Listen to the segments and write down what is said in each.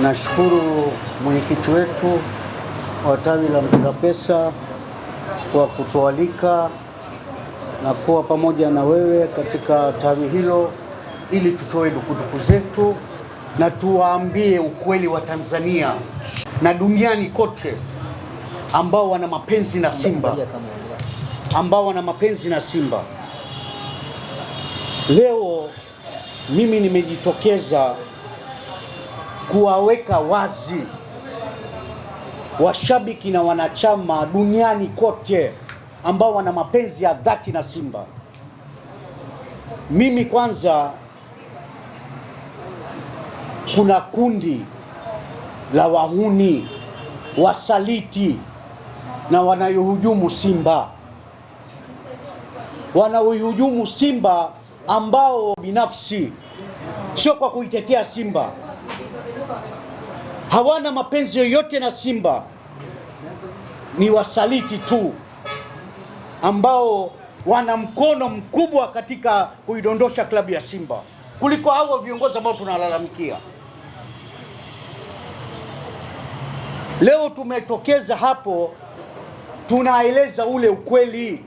Nashukuru mwenyekiti wetu wa tawi la Mpira Pesa kwa kutualika na kuwa pamoja na wewe katika tawi hilo ili tutoe dukuduku zetu na tuwaambie ukweli wa Tanzania na duniani kote ambao wana mapenzi na Simba, Leo mimi nimejitokeza kuwaweka wazi washabiki na wanachama duniani kote ambao wana mapenzi ya dhati na Simba. Mimi kwanza, kuna kundi la wahuni, wasaliti na wanayohujumu Simba. Wanaohujumu Simba ambao binafsi sio kwa kuitetea Simba, hawana mapenzi yoyote na Simba, ni wasaliti tu ambao wana mkono mkubwa katika kuidondosha klabu ya Simba kuliko hao viongozi ambao tunalalamikia. Leo tumetokeza hapo, tunaeleza ule ukweli.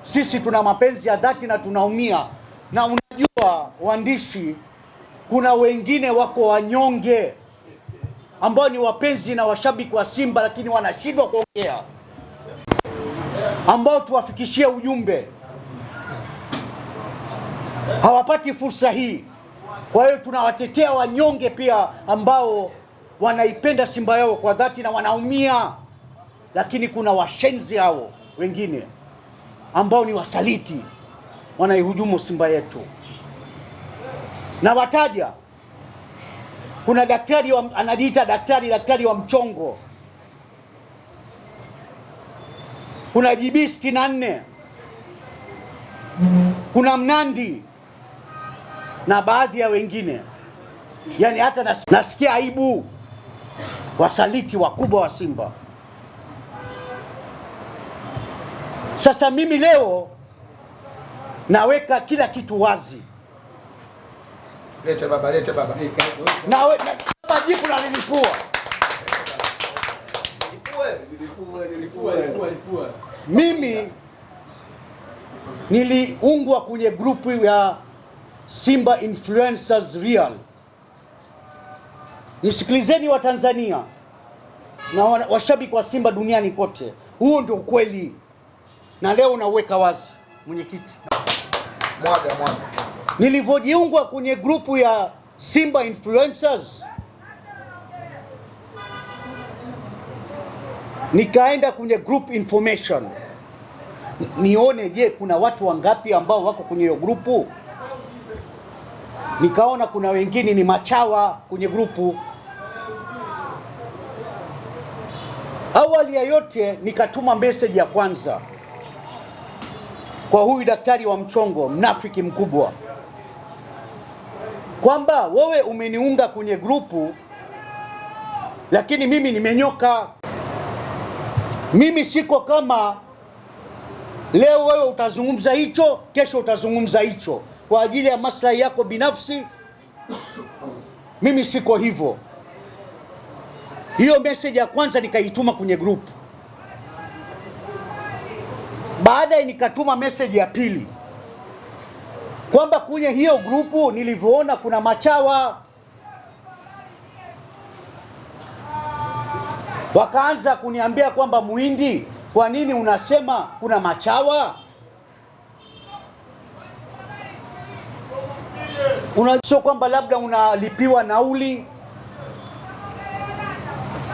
Sisi tuna mapenzi ya dhati na tunaumia, na unajua waandishi, kuna wengine wako wanyonge ambao ni wapenzi na washabiki wa Simba lakini wanashindwa kuongea, ambao tuwafikishie ujumbe hawapati fursa hii. Kwa hiyo tunawatetea wanyonge pia ambao wanaipenda Simba yao kwa dhati na wanaumia, lakini kuna washenzi hao wengine ambao ni wasaliti, wanaihujumu Simba yetu. Na wataja, kuna daktari anajiita daktari wa mchongo, kuna JB 64, kuna Mnandi na baadhi ya wengine. Yani hata nasikia aibu, wasaliti wakubwa wa Simba. Sasa mimi leo naweka kila kitu wazi. Lete baba. Na jipu la nilipua. Mimi niliungwa kwenye grupu ya Simba Influencers Real. Nisikilizeni wa Tanzania na washabiki wa Simba duniani kote, huo ndio ukweli, na leo nauweka wazi mwenyekiti. Mwaga. Nilivyojiungwa kwenye grupu ya Simba Influencers, nikaenda kwenye group information nione, je, kuna watu wangapi ambao wako kwenye hiyo grupu. Nikaona kuna wengine ni machawa kwenye grupu. Awali ya yote nikatuma message ya kwanza kwa huyu daktari wa mchongo, mnafiki mkubwa, kwamba wewe umeniunga kwenye grupu lakini mimi nimenyoka. Mimi siko kama leo wewe utazungumza hicho, kesho utazungumza hicho kwa ajili ya maslahi yako binafsi. Mimi siko hivyo. Hiyo message ya kwanza nikaituma kwenye grupu. Baadaye nikatuma message ya pili kwamba kwenye hiyo grupu nilivyoona kuna machawa. Wakaanza kuniambia kwamba, Muhindi, kwa nini unasema kuna machawa? Unajua kwamba labda unalipiwa nauli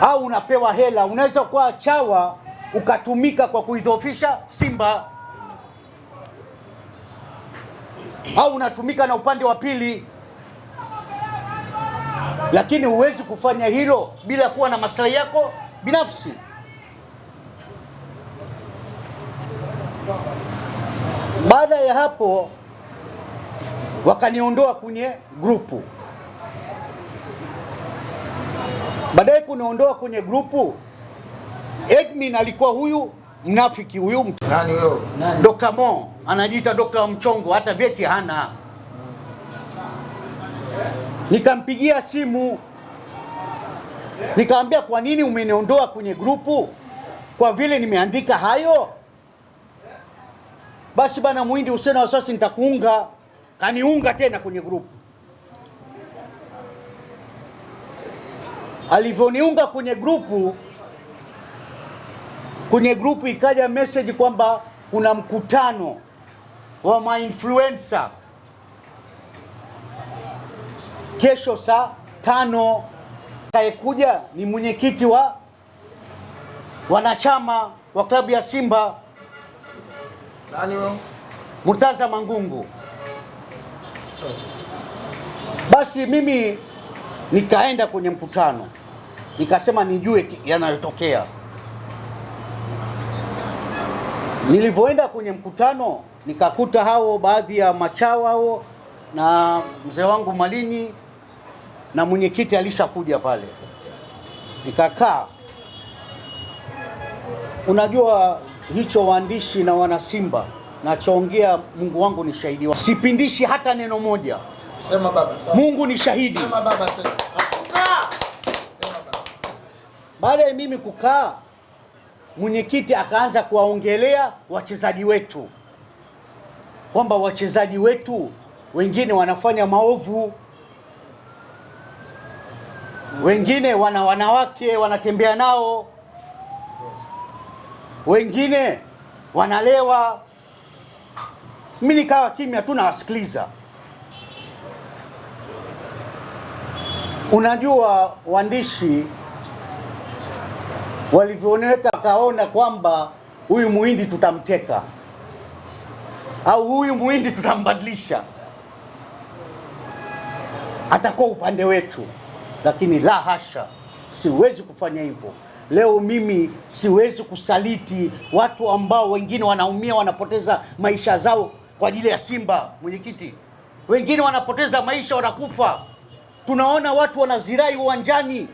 au unapewa hela. Unaweza kuwa chawa ukatumika kwa kuidhoofisha Simba, au unatumika na upande wa pili, lakini huwezi kufanya hilo bila kuwa na maslahi yako binafsi. Baada ya hapo wakaniondoa kwenye grupu. Baadaye kuniondoa kwenye grupu, admin alikuwa huyu mnafiki huyu. Nani huyo? Dr. Mo, anajiita Dr. wa mchongo, hata vyeti hana. Nikampigia simu Nikamwambia, kwa nini umeniondoa kwenye grupu? Kwa vile nimeandika hayo? Basi bana Muhindi, usiwe na wasiwasi, nitakuunga. Kaniunga tena kwenye grupu. Alivyoniunga kwenye grupu ikaja message kwamba kuna mkutano wa ma-influencer kesho saa 5. Kayekuja ni mwenyekiti wa wanachama wa klabu ya Simba. Nani huyo? Murtaza Mangungu. Basi mimi nikaenda kwenye mkutano, nikasema nijue yanayotokea. Nilivyoenda kwenye mkutano nikakuta hao baadhi ya machawa hao na mzee wangu Malini na mwenyekiti alishakuja pale. Nikakaa. Unajua hicho waandishi na wana Simba nachoongea, Mungu wangu ni shahidi wangu, sipindishi hata neno moja. Sema baba. Mungu ni shahidi. Sema baba, sema. Sema baba. Baada ya mimi kukaa, mwenyekiti akaanza kuwaongelea wachezaji wetu kwamba wachezaji wetu wengine wanafanya maovu, wengine wana wanawake wanatembea nao, wengine wanalewa. Mimi nikawa kimya tu nawasikiliza. Unajua waandishi walivyooneka, kaona kwamba huyu Muhindi tutamteka au huyu Muhindi tutambadilisha, atakuwa upande wetu. Lakini la hasha, siwezi kufanya hivyo. Leo mimi siwezi kusaliti watu ambao wengine wanaumia, wanapoteza maisha zao kwa ajili ya Simba. Mwenyekiti, wengine wanapoteza maisha, wanakufa. Tunaona watu wanazirai uwanjani,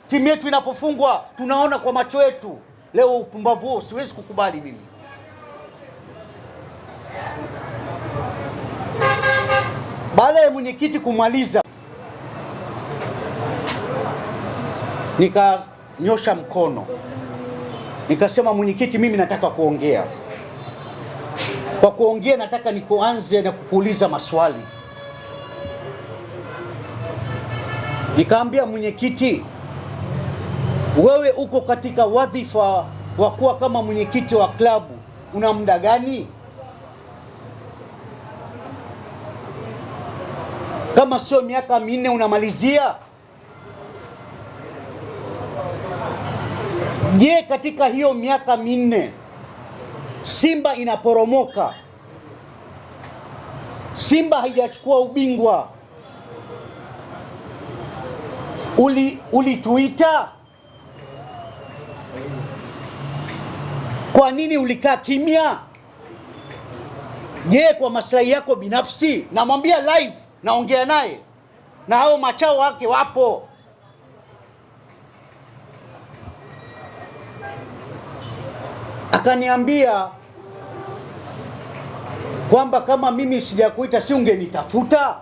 timu yetu inapofungwa tunaona kwa macho yetu. Leo upumbavu huo siwezi kukubali mimi. Baada ya mwenyekiti kumaliza, nikanyosha mkono nikasema, mwenyekiti, mimi nataka kuongea. Kwa kuongea nataka nikuanze na kukuuliza maswali. Nikaambia mwenyekiti, wewe uko katika wadhifa wa kuwa kama mwenyekiti wa klabu, una muda gani? Kama sio miaka 4 unamalizia. Je, katika hiyo miaka 4 Simba inaporomoka, Simba haijachukua ubingwa, ulituita? Kwa nini ulikaa kimya? Je, kwa maslahi yako binafsi? Namwambia live, naongea naye na hao machao wake wapo. Akaniambia kwamba kama mimi sijakuita si ungenitafuta?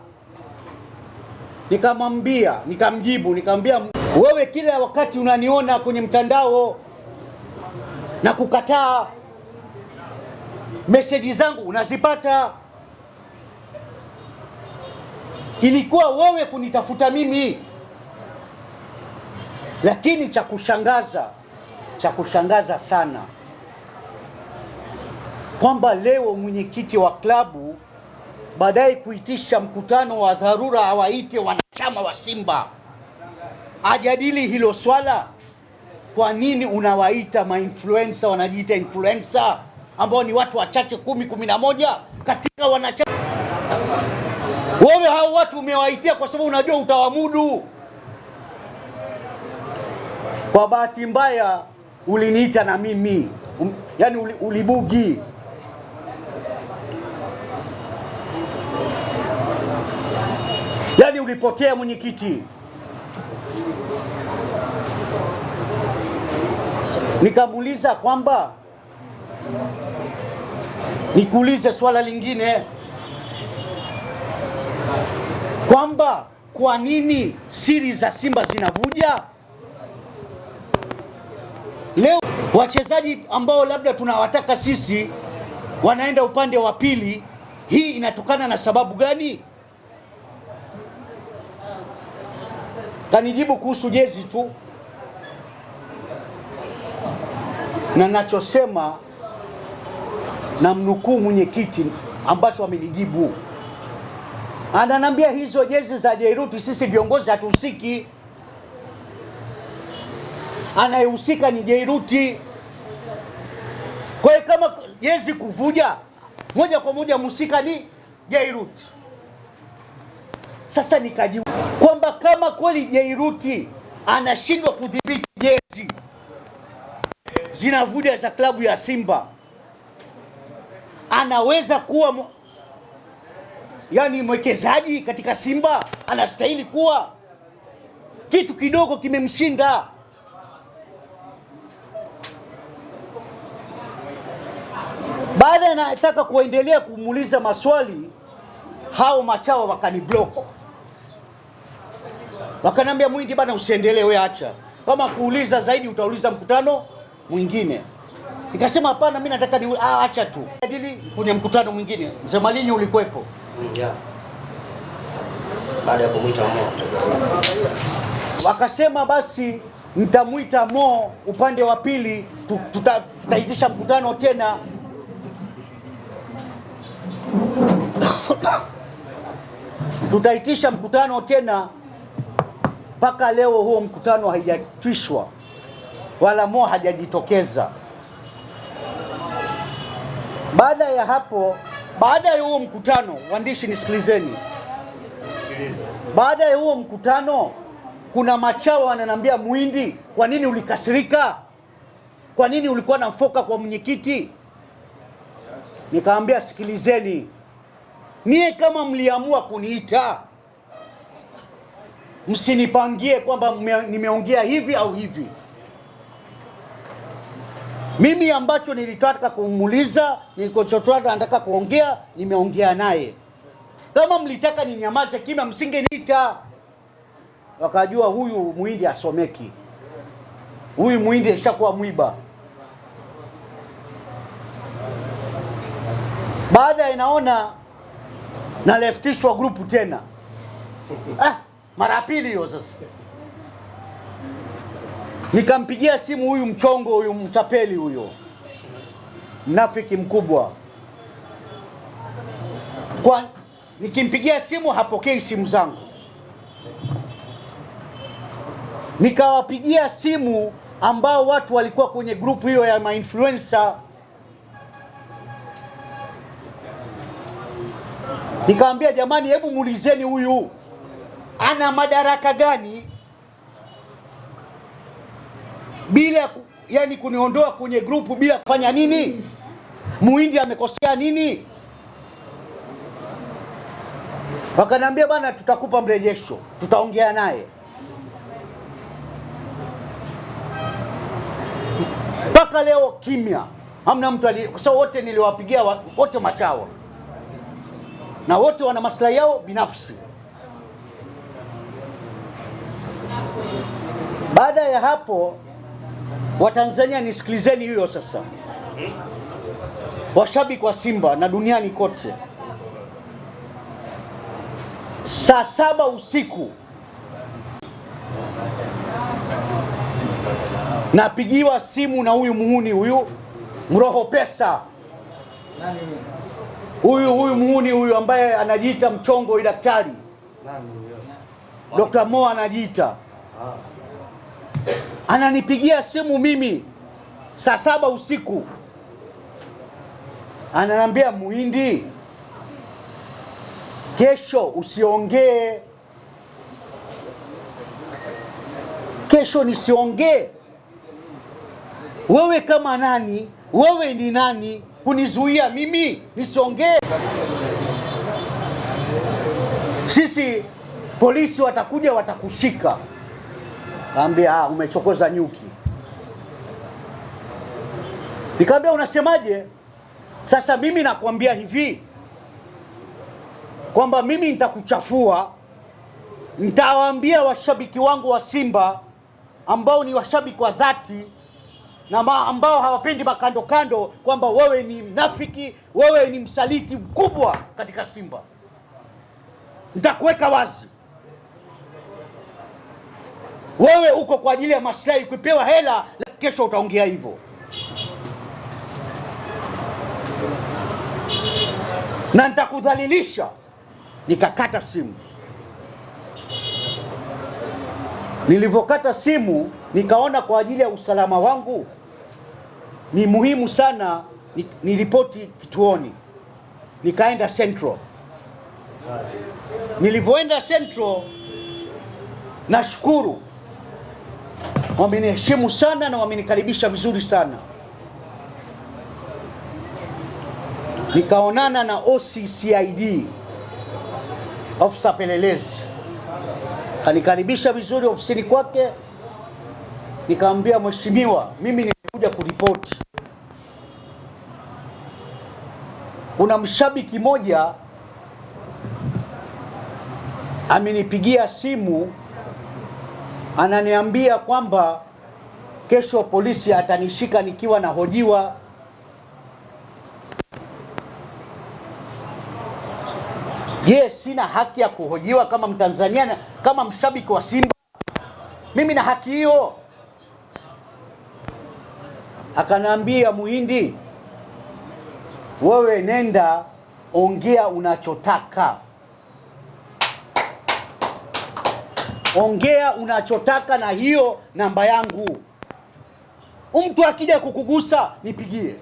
Nikamwambia wewe kila wakati unaniona kwenye mtandao na kukataa, meseji zangu unazipata. Ilikuwa wewe kunitafuta mimi. Lakini cha kushangaza sana kwamba leo mwenyekiti wa klabu baadaye kuitisha mkutano wa dharura, awaite wanachama wa Simba ajadili hilo swala. Kwa nini unawaita ma-influencer, wanajiita influencer ambao ni watu wachache 10-11 katika wanachama? Wewe hao watu umewaitia kwa sababu unajua utawamudu. Kwa bahati mbaya uliniita na mimi, yani ulibugi. Yani ulipotea mwenyekiti. Nikamuuliza kwamba nikuulize swala lingine, kwamba kwa nini siri za Simba zinavuja? Leo wachezaji ambao labda tunawataka sisi wanaenda upande wa pili, hii inatokana na sababu gani? Kanijibu kuhusu jezi tu, na nachosema na mnukuu mwenyekiti ambacho amenijibu. Ananiambia hizo jezi za Jairuti sisi viongozi hatuhusiki, anayehusika ni Jairuti. Kwa hiyo kama jezi kuvuja, moja kwa moja mhusika ni Jairuti. Sasa nikajibu kwamba kama kweli Jairuti anashindwa kudhibiti jezi zinavuja za klabu ya Simba, anaweza kuwa yani mwekezaji katika Simba? Anastahili kuwa? Kitu kidogo kimemshinda. Baada ya nataka kuendelea kumuuliza maswali, hao machawa wakaniblock, wakanambia Mwindi bana, usiendelee wewe, acha, kama kuuliza zaidi utauliza mkutano mwingine. Nikasema hapana, mimi nataka ni acha tu adili kwenye mkutano mwingine. Mzee Malinyi ulikuwepo? Yeah. Baada ya kumuita Mo, wakasema basi mtamuita Mo upande wa pili, tutaitisha mkutano tena. Tutaitisha mkutano tena. Mpaka leo huo mkutano haijatwishwa wala Mo hajajitokeza. Baada ya hapo, baada ya huo mkutano, waandishi nisikilizeni, baada ya huo mkutano kuna machawa wananiambia, Mwindi, kwa nini ulikasirika? Kwa nini ulikuwa na mfoka kwa mwenyekiti? Nikaambia sikilizeni, mie kama mliamua kuniita, msinipangie kwamba nimeongea hivi au hivi. Mimi ambacho nilitaka kumuuliza, nilikochotaka nataka kuongea, nimeongea naye. Kama mlitaka ninyamaze kimya, msingeniita. Wakajua huyu Mwindi asomeki, huyu Mwindi ashakuwa mwiba. Baada inaona na leftishwa grupu tena, mara pili hiyo. Sasa nikampigia simu huyu mchongo, huyu mtapeli, huyo mnafiki mkubwa. Kwa nikimpigia simu hapokei simu zangu, nikawapigia simu ambao watu walikuwa kwenye grupu hiyo ya ma-influencer. Nikamwambia jamani, hebu muulizeni huyu ana madaraka gani bila yani kuniondoa kwenye grupu bila kufanya nini? Mwindi amekosea nini? Wakanambia bana, tutakupa mrejesho, tutaongea naye. Mpaka leo kimya, hamna mtu kwa sababu wote niliwapigia, wote machawa na wote wana maslahi yao binafsi. Baada ya hapo, Watanzania nisikilizeni hiyo sasa, washabiki wa Simba na duniani kote, saa 7 usiku napigiwa simu na huyu muhuni, huyu mroho pesa, huyu muhuni huyu ambaye anajiita mchongo wa daktari, Dr. Mo anajiita. Ananipigia simu mimi saa 7 usiku, ananiambia Mwindi, kesho usiongee. Kesho nisiongee? Wewe kama nani? Wewe ni nani kunizuia mimi nisiongee? Sisi polisi watakuja watakushika. Kaambia umechokoza nyuki. Nikamwambia unasemaje? Sasa mimi nakwambia hivi kwamba mimi nitakuchafua, nitawaambia washabiki wangu wa Simba ambao ni washabiki wa dhati na ambao hawapendi makando kando kwamba wewe ni mnafiki, wewe ni msaliti mkubwa katika Simba. Nitakuweka wazi, wewe uko kwa ajili ya maslahi, kupewa hela, kesho utaongea hivyo. Na nitakudhalilisha. Nikakata simu. Nilivyokata simu, nikaona kwa ajili ya usalama wangu ni muhimu sana niripoti kituoni. Nikaenda Central. Nilivyoenda Central, nashukuru wameniheshimu sana na wamenikaribisha vizuri sana. Nikaonana na OCCID, ofisa pelelezi, kanikaribisha vizuri ofisini kwake. Nikamwambia, mheshimiwa, mimi nimekuja kuripoti. Kuna mshabiki moja amenipigia simu, ananiambia kwamba kesho polisi atanishika nikiwa nahojiwa. Je, sina haki ya kuhojiwa kama Mtanzania, kama mshabiki wa Simba? Mimi na haki hiyo. Akanambia, Muhindi, wewe nenda ongea unachotaka. Ongea unachotaka na hiyo namba yangu. Mtu akija kukugusa nipigie.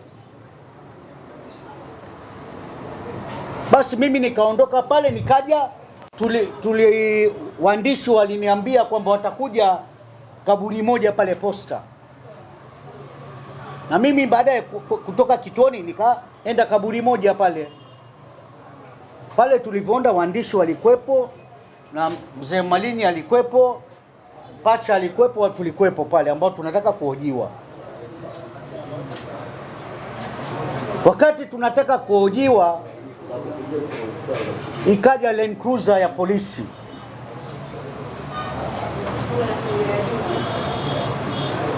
Basi mimi nikaondoka pale, nikaja waandishi waliniambia kwamba watakuja kaburi moja pale Posta. Na mimi baadaye kutoka kituoni nikaenda kaburi moja pale. Pale tulivyoenda waandishi walikwepo, na mzee Malini alikwepo, Pacha alikwepo, watu tulikwepo pale ambao tunataka kuhojiwa. Wakati tunataka kuhojiwa, ikaja Land Cruiser ya polisi.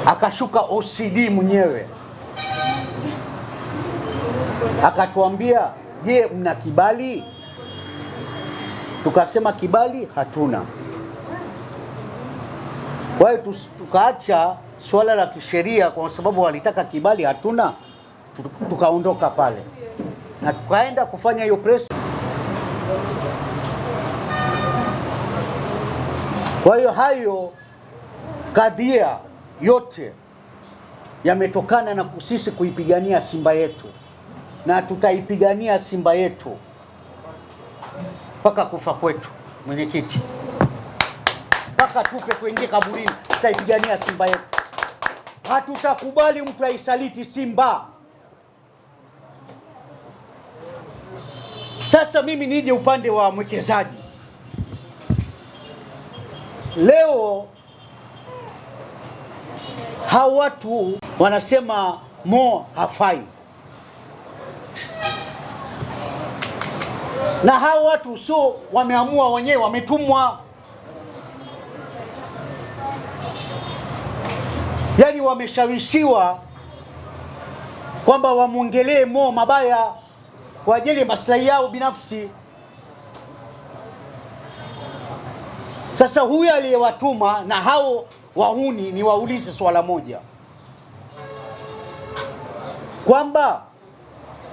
Akashuka OCD mwenyewe. Akatuambia, je, mna kibali? Tukasema kibali hatuna. Kwa hiyo tukaacha swala la kisheria kwa sababu walitaka kibali hatuna, tukaondoka pale na tukaenda kufanya hiyo press. Kwa hiyo hayo kadhia yote yametokana na sisi kuipigania Simba yetu, na tutaipigania Simba yetu mpaka kufa kwetu, mwenyekiti, mpaka tufe tuingie kaburini, tutaipigania Simba yetu. Hatutakubali mtu aisaliti Simba. Sasa mimi nije upande wa mwekezaji. Leo hao watu wanasema Mo hafai, na hao watu sio wameamua wenyewe, wametumwa. Yaani wameshawishiwa kwamba wamwongelee Mo mabaya kwa ajili ya maslahi yao binafsi. Sasa huyu aliyewatuma na hao wahuni, ni waulize swala moja, kwamba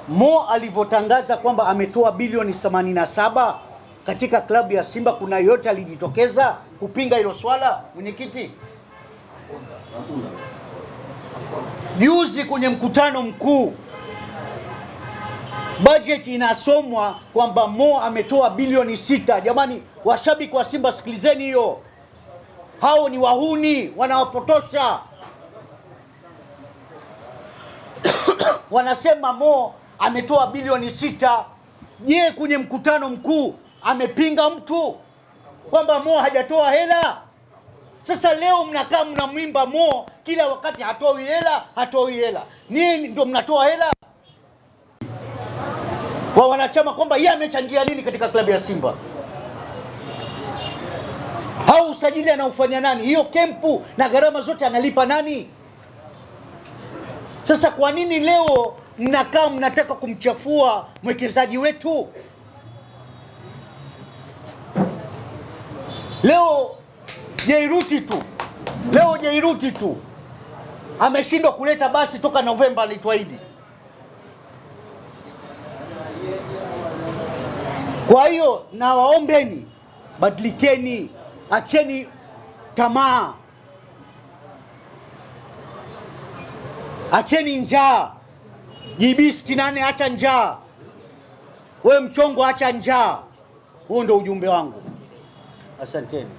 Mo alivyotangaza kwamba ametoa bilioni 87 katika klabu ya Simba, kuna yote alijitokeza kupinga hilo swala, mwenyekiti? Juzi kwenye mkutano mkuu budget inasomwa kwamba Mo ametoa bilioni 6. Jamani, washabiki wa Simba, sikilizeni hiyo. Hao ni wahuni, wanawapotosha. Wanasema Mo ametoa bilioni 6. Je, kwenye mkutano mkuu amepinga mtu kwamba Mo hajatoa hela? Sasa leo mnakaa mnamwimba Mo kila wakati, hatoi hela, hatoi hela. Nini ndio mnatoa hela kwa wanachama, kwamba yeye amechangia nini katika klabu ya Simba? Hau usajili anaufanya nani? Hiyo kempu na gharama zote analipa nani? Sasa kwa nini leo mnakaa mnataka kumchafua mwekezaji wetu? Leo Jairuti tu ameshindwa kuleta basi toka Novemba alituahidi. Kwa hiyo nawaombeni, badilikeni, acheni tamaa, acheni njaa. JB 68 acha njaa, we Mchongo acha njaa. Huo ndio ujumbe wangu, asanteni.